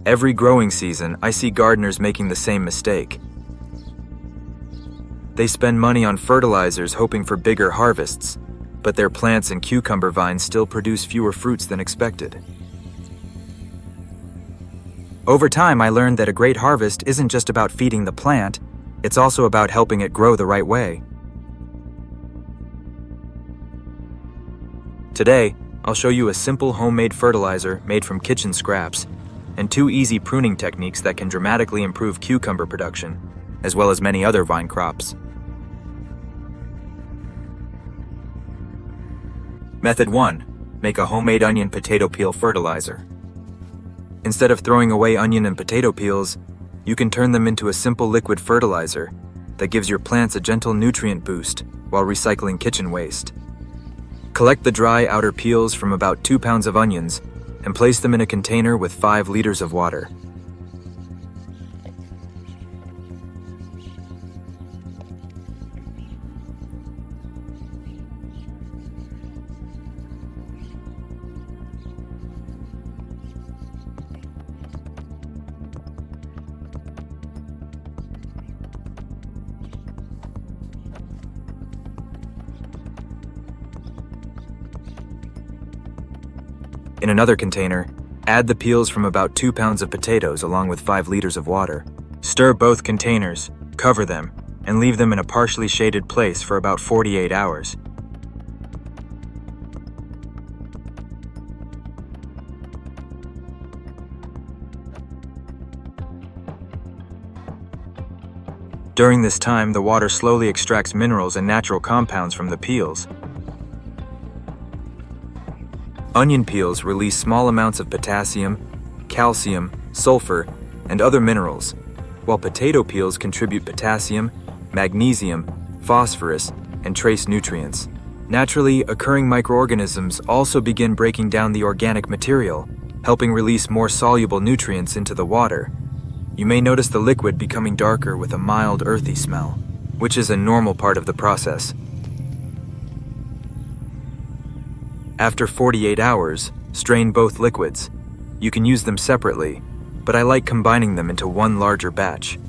Every growing season, I see gardeners making the same mistake. They spend money on fertilizers hoping for bigger harvests, but their plants and cucumber vines still produce fewer fruits than expected. Over time, I learned that a great harvest isn't just about feeding the plant, it's also about helping it grow the right way. Today, I'll show you a simple homemade fertilizer made from kitchen scraps and 2 easy pruning techniques that can dramatically improve cucumber production, as well as many other vine crops. Method 1. Make a homemade onion potato peel fertilizer. Instead of throwing away onion and potato peels, you can turn them into a simple liquid fertilizer that gives your plants a gentle nutrient boost while recycling kitchen waste. Collect the dry outer peels from about 2 pounds of onions and place them in a container with 5 liters of water. In another container, add the peels from about 2 pounds of potatoes along with 5 liters of water. Stir both containers, cover them, and leave them in a partially shaded place for about 48 hours. During this time, the water slowly extracts minerals and natural compounds from the peels. Onion peels release small amounts of potassium, calcium, sulfur, and other minerals, while potato peels contribute potassium, magnesium, phosphorus, and trace nutrients. Naturally occurring microorganisms also begin breaking down the organic material, helping release more soluble nutrients into the water. You may notice the liquid becoming darker with a mild earthy smell, which is a normal part of the process. After 48 hours, strain both liquids. You can use them separately, but I like combining them into one larger batch.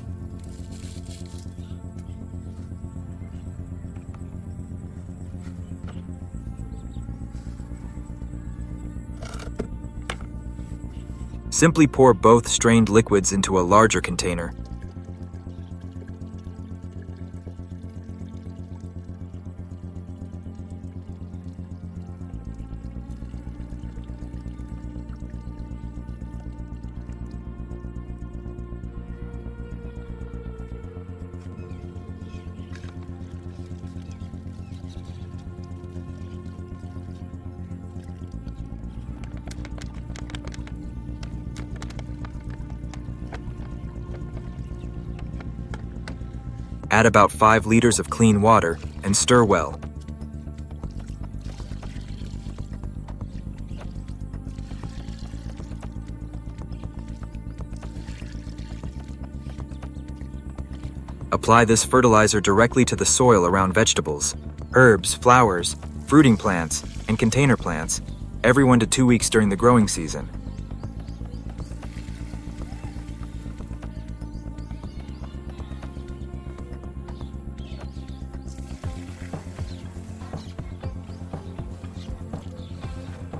Simply pour both strained liquids into a larger container. Add about 5 liters of clean water and stir well. Apply this fertilizer directly to the soil around vegetables, herbs, flowers, fruiting plants, and container plants, every 1 to 2 weeks during the growing season.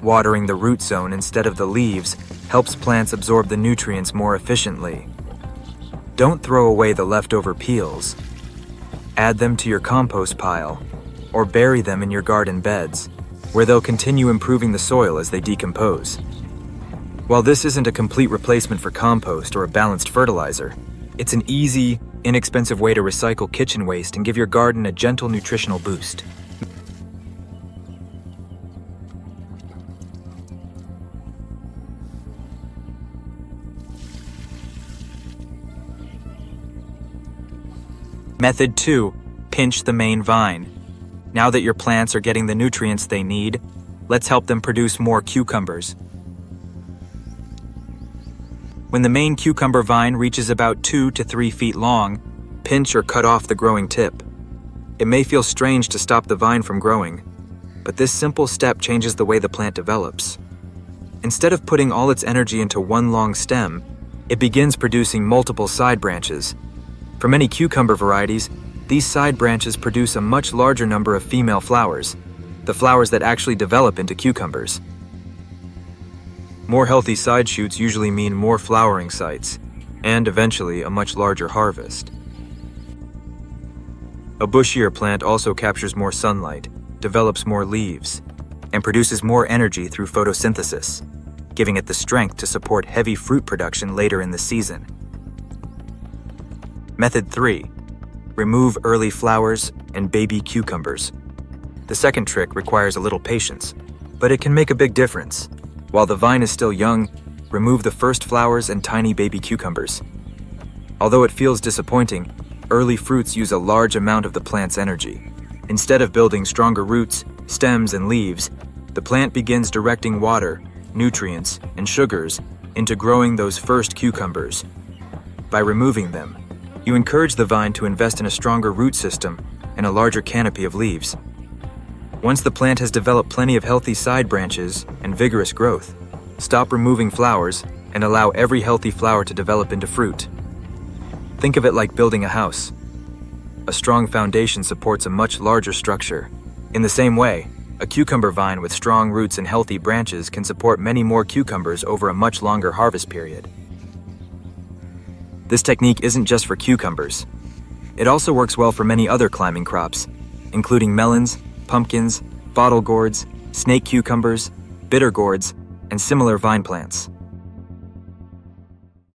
Watering the root zone instead of the leaves helps plants absorb the nutrients more efficiently. Don't throw away the leftover peels. Add them to your compost pile or bury them in your garden beds, where they'll continue improving the soil as they decompose. While this isn't a complete replacement for compost or a balanced fertilizer, it's an easy, inexpensive way to recycle kitchen waste and give your garden a gentle nutritional boost. Method 2. Pinch the main vine. Now that your plants are getting the nutrients they need, let's help them produce more cucumbers. When the main cucumber vine reaches about 2 to 3 feet long, pinch or cut off the growing tip. It may feel strange to stop the vine from growing, but this simple step changes the way the plant develops. Instead of putting all its energy into one long stem, it begins producing multiple side branches. For many cucumber varieties, these side branches produce a much larger number of female flowers, the flowers that actually develop into cucumbers. More healthy side shoots usually mean more flowering sites, and eventually a much larger harvest. A bushier plant also captures more sunlight, develops more leaves, and produces more energy through photosynthesis, giving it the strength to support heavy fruit production later in the season. Method 3. Remove early flowers and baby cucumbers. The second trick requires a little patience, but it can make a big difference. While the vine is still young, remove the first flowers and tiny baby cucumbers. Although it feels disappointing, early fruits use a large amount of the plant's energy. Instead of building stronger roots, stems, and leaves, the plant begins directing water, nutrients, and sugars into growing those first cucumbers. By removing them, you encourage the vine to invest in a stronger root system and a larger canopy of leaves. Once the plant has developed plenty of healthy side branches and vigorous growth, stop removing flowers and allow every healthy flower to develop into fruit. Think of it like building a house. A strong foundation supports a much larger structure. In the same way, a cucumber vine with strong roots and healthy branches can support many more cucumbers over a much longer harvest period. This technique isn't just for cucumbers. It also works well for many other climbing crops, including melons, pumpkins, bottle gourds, snake cucumbers, bitter gourds, and similar vine plants.